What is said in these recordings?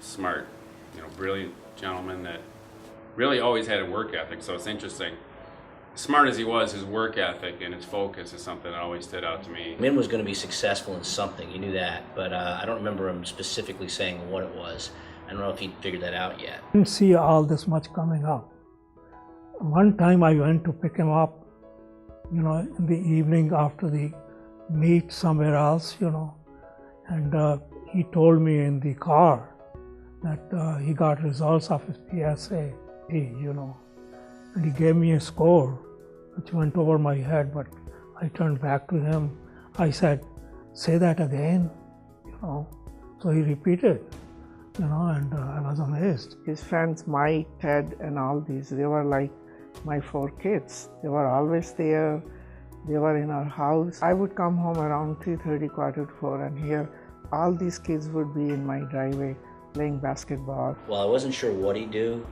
smart, brilliant gentleman that really always had a work ethic. So it's interesting. Smart as he was, his work ethic and his focus is something that always stood out to me. Min was going to be successful in something, you knew that, but I don't remember him specifically saying what it was. I don't know if he figured that out yet. I didn't see all this much coming up. One time I went to pick him up, in the evening after the meet somewhere else, and he told me in the car that he got results of his PSA, and he gave me a score which went over my head, but I turned back to him. I said, "Say that again," So he repeated, and I was amazed. His friends, Mike, Ted, and all these, they were like my 4 kids. They were always there. They were in our house. I would come home around 3:30, 4:45, and here all these kids would be in my driveway playing basketball. Well, I wasn't sure what he'd do.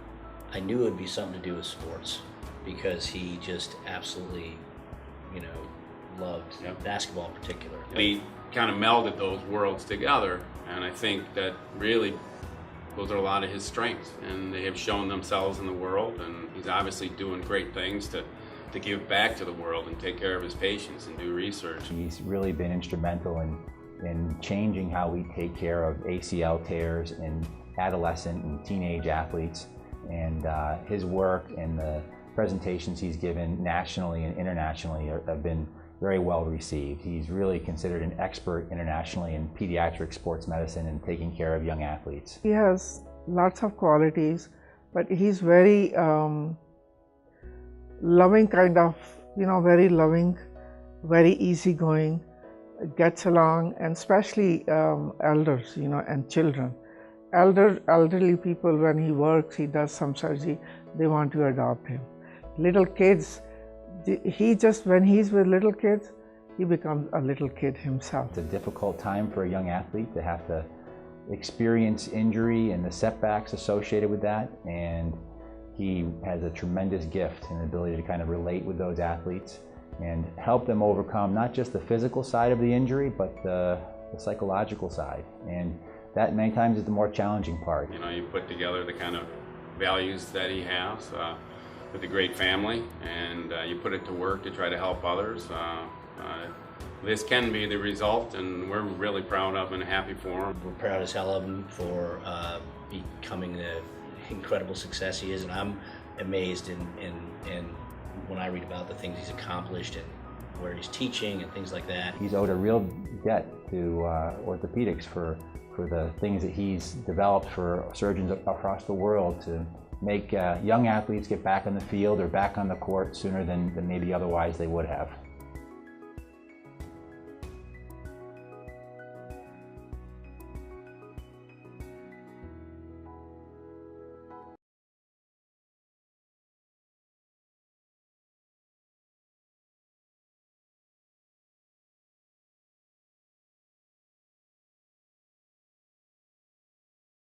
I knew it would be something to do with sports because he just absolutely, loved basketball in particular. He kind of melded those worlds together, and I think that really those are a lot of his strengths, and they have shown themselves in the world, and he's obviously doing great things to give back to the world and take care of his patients and do research. He's really been instrumental in changing how we take care of ACL tears in adolescent and teenage athletes, and his work and the presentations he's given nationally and internationally have been very well received. He's really considered an expert internationally in pediatric sports medicine and taking care of young athletes. He has lots of qualities, but he's very loving kind of, very loving, very easygoing, gets along, and especially elders, and children. Elderly people, when he works, he does some surgery, they want to adopt him. Little kids, when he's with little kids, he becomes a little kid himself. It's a difficult time for a young athlete to have to experience injury and the setbacks associated with that, and he has a tremendous gift and ability to kind of relate with those athletes and help them overcome not just the physical side of the injury, but the psychological side. And that many times is the more challenging part. You put together the kind of values that he has with a great family, and you put it to work to try to help others. This can be the result, and we're really proud of and happy for him. We're proud as hell of him for becoming the incredible success he is, and I'm amazed in when I read about the things he's accomplished and where he's teaching and things like that. He's owed a real debt to orthopedics for the things that he's developed for surgeons across the world to make young athletes get back on the field or back on the court sooner than maybe otherwise they would have.